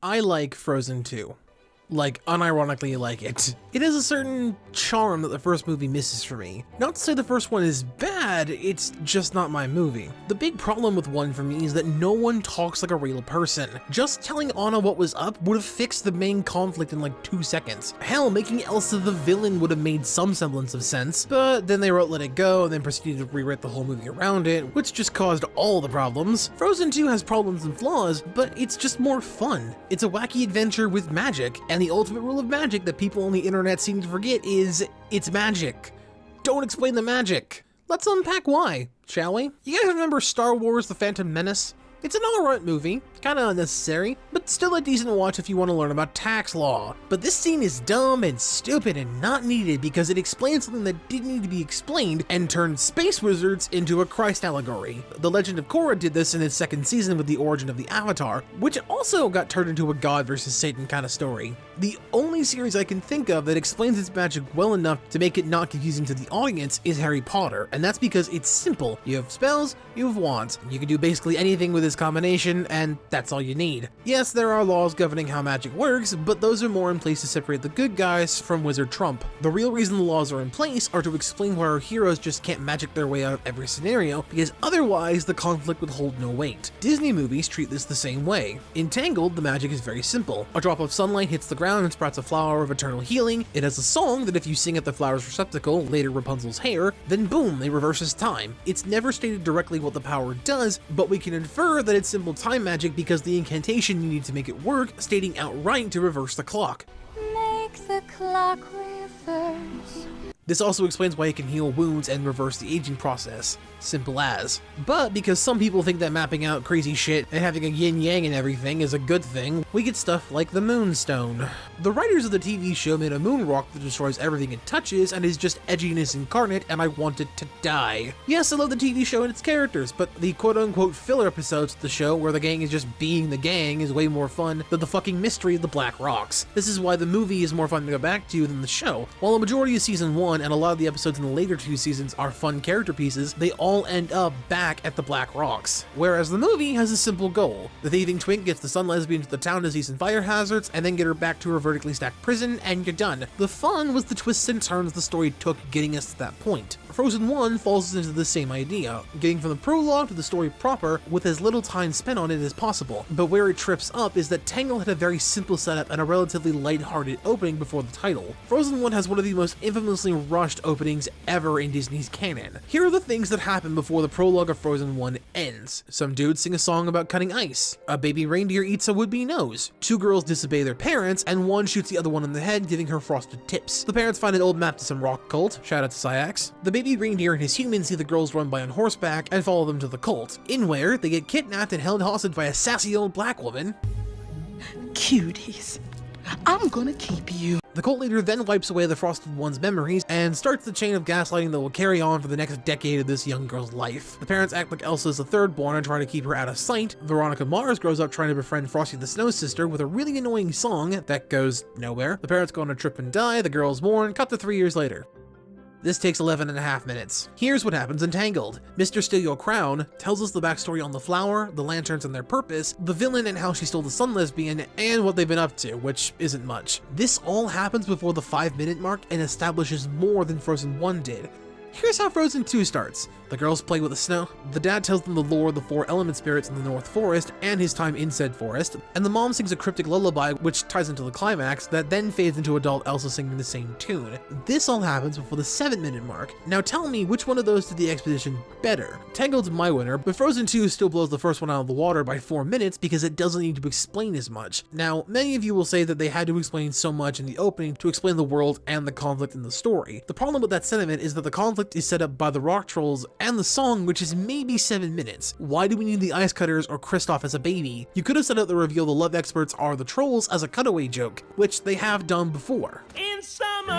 I like Frozen 2. Like, unironically like it. It has a certain charm that the first movie misses for me. Not to say the first one is bad, it's just not my movie. The big problem with one for me is that no one talks like a real person. Just telling Anna what was up would have fixed the main conflict in like 2 seconds. Hell, making Elsa the villain would have made some semblance of sense, but then they wrote Let It Go and then proceeded to rewrite the whole movie around it, which just caused all the problems. Frozen 2 has problems and flaws, but it's just more fun. It's a wacky adventure with magic, and the ultimate rule of magic that people on the internet seem to forget is, it's magic. Don't explain the magic. Let's unpack why, shall we? You guys remember Star Wars: The Phantom Menace? It's an alright movie, kinda unnecessary, but still a decent watch if you want to learn about tax law. But this scene is dumb and stupid and not needed because it explains something that didn't need to be explained and turned space wizards into a Christ allegory. The Legend of Korra did this in its second season with the origin of the Avatar, which also got turned into a God versus Satan kind of story. The only series I can think of that explains its magic well enough to make it not confusing to the audience is Harry Potter, and that's because it's simple. You have spells, you have wands, you can do basically anything with this combination, and that's all you need. Yes, there are laws governing how magic works, but those are more in place to separate the good guys from Wizard Trump. The real reason the laws are in place are to explain why our heroes just can't magic their way out of every scenario, because otherwise the conflict would hold no weight. Disney movies treat this the same way. In Tangled, the magic is very simple. A drop of sunlight hits the ground and sprouts a flower of eternal healing. It has a song that if you sing at the flower's receptacle, later Rapunzel's hair, then boom, it reverses time. It's never stated directly what the power does, but we can infer that it's simple time magic because the incantation you need to make it work, stating outright to reverse the clock. Make the clock reverse. This also explains why it can heal wounds and reverse the aging process. Simple as. But because some people think that mapping out crazy shit and having a yin-yang and everything is a good thing, we get stuff like the Moonstone. The writers of the TV show made a moon rock that destroys everything it touches and is just edginess incarnate, and I want it to die. Yes, I love the TV show and its characters, but the quote-unquote filler episodes of the show where the gang is just being the gang is way more fun than the fucking mystery of the Black Rocks. This is why the movie is more fun to go back to than the show. While a majority of season 1 and a lot of the episodes in the later 2 seasons are fun character pieces, they all end up back at the Black Rocks. Whereas the movie has a simple goal. The thieving twink gets the sun lesbian to the town to see some fire hazards, and then get her back to her vertically stacked prison, and you're done. The fun was the twists and turns the story took getting us to that point. Frozen 1 falls into the same idea, getting from the prologue to the story proper with as little time spent on it as possible. But where it trips up is that Tangled had a very simple setup and a relatively lighthearted opening before the title. Frozen 1 has one of the most infamously rushed openings ever in Disney's canon. Here are the things that happen before the prologue of Frozen 1 ends. Some dudes sing a song about cutting ice. A baby reindeer eats a would-be nose. 2 girls disobey their parents, and one shoots the other one in the head, giving her frosted tips. The parents find an old map to some rock cult. Shout out to Syax. The baby reindeer and his humans see the girls run by on horseback and follow them to the cult, in where they get kidnapped and held hostage by a sassy old black woman. Cuties, I'm gonna keep you. The cult leader then wipes away the Frosted One's memories and starts the chain of gaslighting that will carry on for the next decade of this young girl's life. The parents act like Elsa is the third born and try to keep her out of sight. Veronica Mars grows up trying to befriend Frosty the Snow Sister with a really annoying song that goes nowhere. The parents go on a trip and die, the girl is born, cut to 3 years later. This takes 11.5 minutes. Here's what happens in Tangled. Mr. Steal Your Crown tells us the backstory on the flower, the lanterns and their purpose, the villain and how she stole the sun lesbian, and what they've been up to, which isn't much. This all happens before the 5-minute mark and establishes more than Frozen 1 did. Here's how Frozen 2 starts. The girls play with the snow, the dad tells them the lore of the 4 element spirits in the North Forest and his time in said forest, and the mom sings a cryptic lullaby which ties into the climax that then fades into adult Elsa singing the same tune. This all happens before the 7-minute mark. Now tell me which one of those did the exposition better. Tangled's my winner, but Frozen 2 still blows the first one out of the water by 4 minutes because it doesn't need to explain as much. Now, many of you will say that they had to explain so much in the opening to explain the world and the conflict in the story. The problem with that sentiment is that the conflict is set up by the rock trolls and the song, which is maybe 7 minutes. Why do we need the ice cutters or Kristoff as a baby? You could have set up the reveal the love experts are the trolls as a cutaway joke, which they have done before. In summer,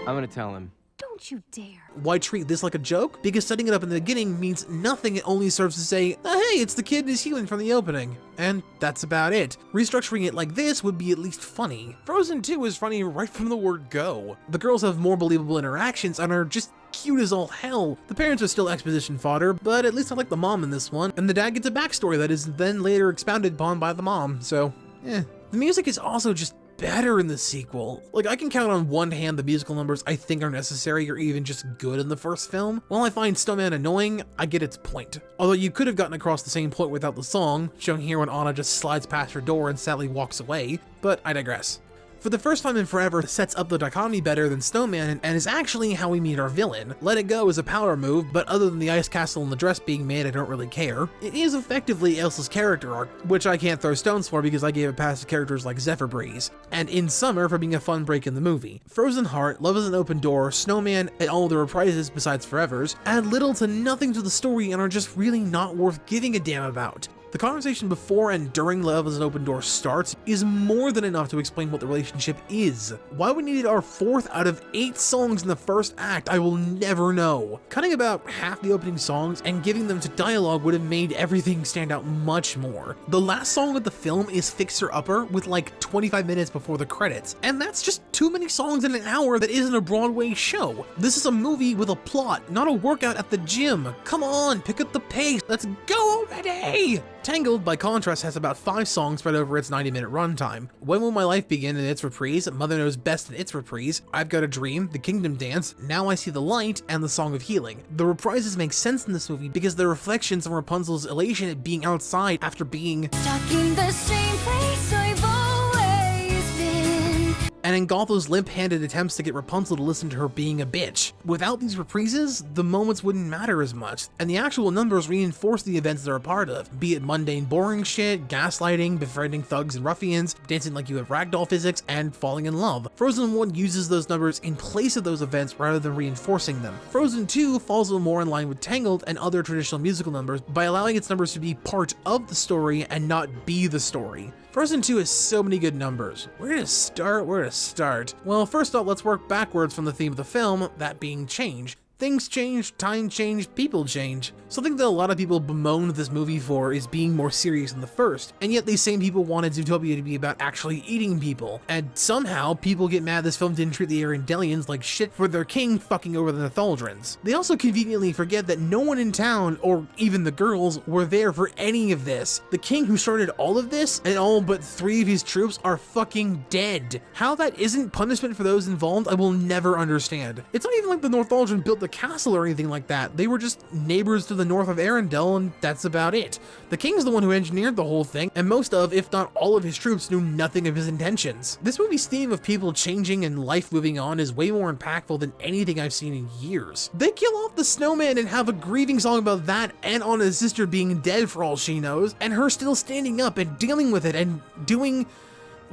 I'm gonna tell him. Don't you dare. Why treat this like a joke? Because setting it up in the beginning means nothing, it only serves to say, oh, hey, it's the kid and his healing from the opening. And that's about it. Restructuring it like this would be at least funny. Frozen 2 is funny right from the word go. The girls have more believable interactions and are just cute as all hell. The parents are still exposition fodder, but at least I like the mom in this one, and the dad gets a backstory that is then later expounded upon by the mom, so The music is also just better in the sequel. Like, I can count on one hand the musical numbers I think are necessary or even just good in the first film. While I find Snowman annoying, I get its point. Although you could have gotten across the same point without the song, shown here when Anna just slides past her door and sadly walks away, but I digress. For the first time in forever, it sets up the dichotomy better than Snowman and is actually how we meet our villain. Let It Go is a power move, but other than the ice castle and the dress being made, I don't really care. It is effectively Elsa's character arc, which I can't throw stones for because I gave it past to characters like Zephyr Breeze, and In Summer for being a fun break in the movie. Frozen Heart, Love is an Open Door, Snowman, and all the reprises besides Forever's add little to nothing to the story and are just really not worth giving a damn about. The conversation before and during Love is an Open Door starts is more than enough to explain what the relationship is. Why we needed our 4th out of 8 songs in the first act, I will never know. Cutting about half the opening songs and giving them to dialogue would have made everything stand out much more. The last song of the film is Fixer Upper with like 25 minutes before the credits, and that's just too many songs in an hour that isn't a Broadway show. This is a movie with a plot, not a workout at the gym. Come on, pick up the pace, let's go already! Tangled, by contrast, has about 5 songs spread over its 90-minute runtime. When Will My Life Begin in its reprise, Mother Knows Best in its reprise, I've Got a Dream, The Kingdom Dance, Now I See the Light, and The Song of Healing. The reprises make sense in this movie because they're reflections on Rapunzel's elation at being outside after being Stuck in the same place I've always been. and in Gotho's limp-handed attempts to get Rapunzel to listen to her being a bitch. Without these reprises, the moments wouldn't matter as much, and the actual numbers reinforce the events they're a part of, be it mundane boring shit, gaslighting, befriending thugs and ruffians, dancing like you have ragdoll physics, and falling in love. Frozen 1 uses those numbers in place of those events rather than reinforcing them. Frozen 2 falls more in line with Tangled and other traditional musical numbers by allowing its numbers to be part of the story and not be the story. Frozen 2 has so many good numbers. Where to start? Well, first off, let's work backwards from the theme of the film, that being change. Things change, time change, people change. Something that a lot of people bemoaned this movie for is being more serious than the first, and yet these same people wanted Zootopia to be about actually eating people. And somehow, people get mad this film didn't treat the Arendelians like shit for their king fucking over the Northaldrins. They also conveniently forget that no one in town, or even the girls, were there for any of this. The king who started all of this, and all but 3 of his troops are fucking dead. How that isn't punishment for those involved, I will never understand. It's not even like the Northaldrin built the castle or anything like that. They were just neighbors to the north of Arendelle, and that's about it. The king's the one who engineered the whole thing, and most of, if not all of his troops knew nothing of his intentions. This movie's theme of people changing and life moving on is way more impactful than anything I've seen in years. They kill off the snowman and have a grieving song about that and Anna's sister being dead for all she knows, and her still standing up and dealing with it and doing,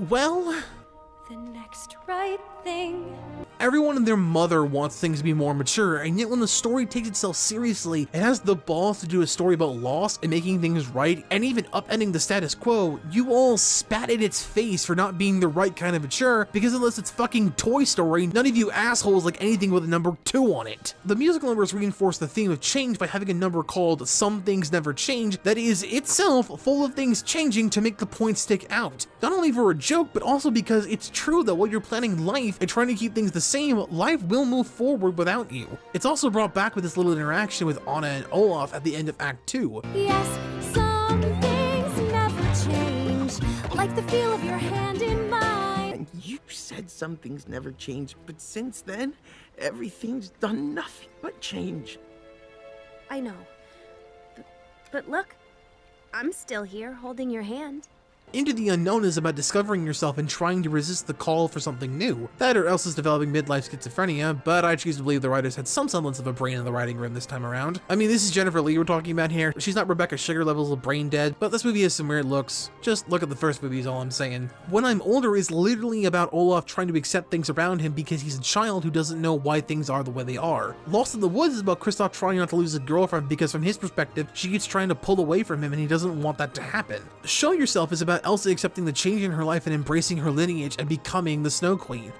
well, The next right thing. everyone and their mother wants things to be more mature, and yet when the story takes itself seriously, it has the balls to do a story about loss and making things right, and even upending the status quo, you all spat in its face for not being the right kind of mature, because unless it's fucking Toy Story, none of you assholes like anything with a number 2 on it. The musical numbers reinforce the theme of change by having a number called Some Things Never Change that is itself full of things changing to make the point stick out. Not only for a joke, but also because it's true that while you're planning life and trying to keep things the same, life will move forward without you. It's also brought back with this little interaction with Anna and Olaf at the end of Act 2. Yes, some things never change, like the feel of your hand in mine. And you said some things never change, but since then, everything's done nothing but change. I know. But look, I'm still here holding your hand. Into the Unknown is about discovering yourself and trying to resist the call for something new. That or Elsa's developing midlife schizophrenia, but I choose to believe the writers had some semblance of a brain in the writing room this time around. I mean, this is Jennifer Lee we're talking about here. She's not Rebecca Sugar levels of brain dead, but this movie has some weird looks. Just look at the first movie is all I'm saying. When I'm Older is literally about Olaf trying to accept things around him because he's a child who doesn't know why things are the way they are. Lost in the Woods is about Kristoff trying not to lose his girlfriend because from his perspective, she keeps trying to pull away from him and he doesn't want that to happen. Show Yourself is about Elsa accepting the change in her life and embracing her lineage and becoming the Snow Queen.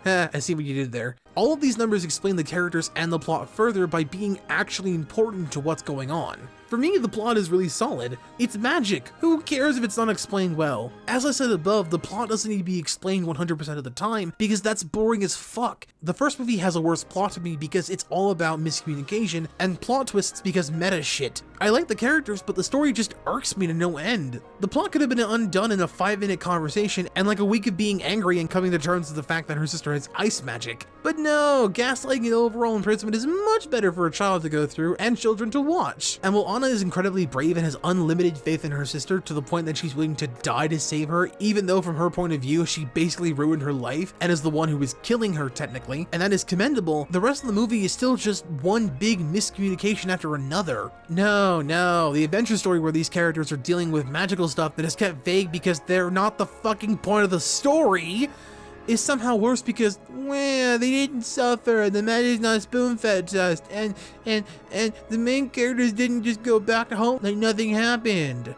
I see what you did there. All of these numbers explain the characters and the plot further by being actually important to what's going on. For me, the plot is really solid. It's magic. Who cares if it's not explained well? As I said above, the plot doesn't need to be explained 100% of the time because that's boring as fuck. The first movie has a worse plot to me because it's all about miscommunication and plot twists because meta shit. I like the characters, but the story just irks me to no end. The plot could have been undone in a 5-minute conversation and like a week of being angry and coming to terms with the fact that her sister has ice magic. But no, gaslighting and overall imprisonment is much better for a child to go through and children to watch. And while Anna is incredibly brave and has unlimited faith in her sister to the point that she's willing to die to save her, even though from her point of view, she basically ruined her life and is the one who was killing her technically, and that is commendable, the rest of the movie is still just one big miscommunication after another. No, the adventure story where these characters are dealing with magical stuff that is kept vague because they're not the fucking point of the story is somehow worse because, well, they didn't suffer, and the magic's not spoon-fed to us, and the main characters didn't just go back home like nothing happened.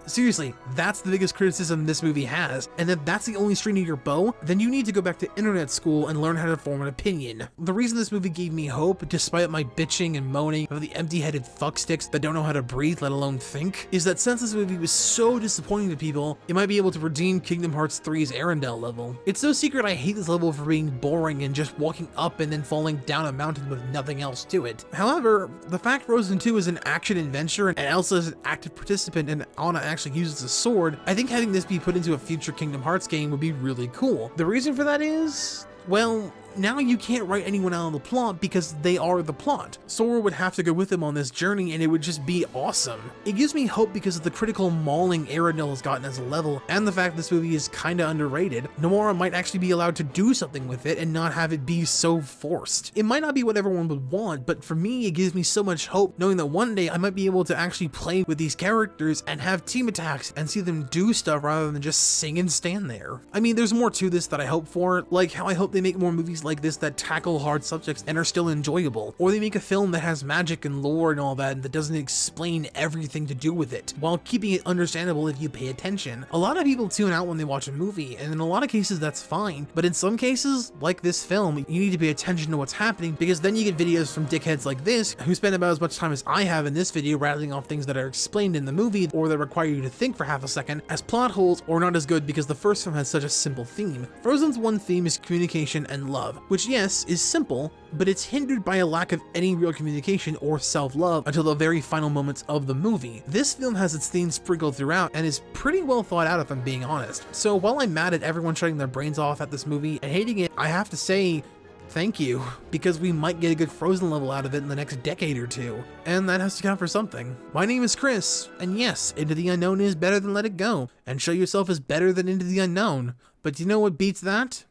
Seriously, that's the biggest criticism this movie has, and if that's the only string to your bow, then you need to go back to internet school and learn how to form an opinion. The reason this movie gave me hope, despite my bitching and moaning of the empty-headed fucksticks that don't know how to breathe, let alone think, is that since this movie was so disappointing to people, it might be able to redeem Kingdom Hearts 3's Arendelle level. It's no secret I hate this level for being boring and just walking up and then falling down a mountain with nothing else to it. However, the fact Frozen 2 is an action-adventure and Elsa is an active participant and Anna actually uses a sword, I think having this be put into a future Kingdom Hearts game would be really cool. The reason for that is, well, now you can't write anyone out of the plot because they are the plot. Sora would have to go with them on this journey and it would just be awesome. It gives me hope because of the critical mauling Arendelle has gotten as a level and the fact this movie is kinda underrated. Nomura might actually be allowed to do something with it and not have it be so forced. It might not be what everyone would want, but for me it gives me so much hope knowing that one day I might be able to actually play with these characters and have team attacks and see them do stuff rather than just sing and stand there. I mean, there's more to this that I hope for, like how I hope they make more movies like this that tackle hard subjects and are still enjoyable, or they make a film that has magic and lore and all that and that doesn't explain everything to do with it, while keeping it understandable if you pay attention. A lot of people tune out when they watch a movie, and in a lot of cases that's fine, but in some cases, like this film, you need to pay attention to what's happening because then you get videos from dickheads like this who spend about as much time as I have in this video rattling off things that are explained in the movie or that require you to think for half a second as plot holes or not as good because the first film has such a simple theme. Frozen's one theme is communication and love, which yes, is simple, but it's hindered by a lack of any real communication or self-love until the very final moments of the movie. This film has its themes sprinkled throughout and is pretty well thought out if I'm being honest. So while I'm mad at everyone shutting their brains off at this movie and hating it, I have to say thank you, because we might get a good Frozen level out of it in the next decade or two, and that has to count for something. My name is Chris, and yes, Into the Unknown is better than Let It Go, and Show Yourself is better than Into the Unknown, but do you know what beats that?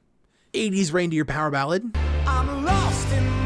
80s reindeer power ballad. I'm lost in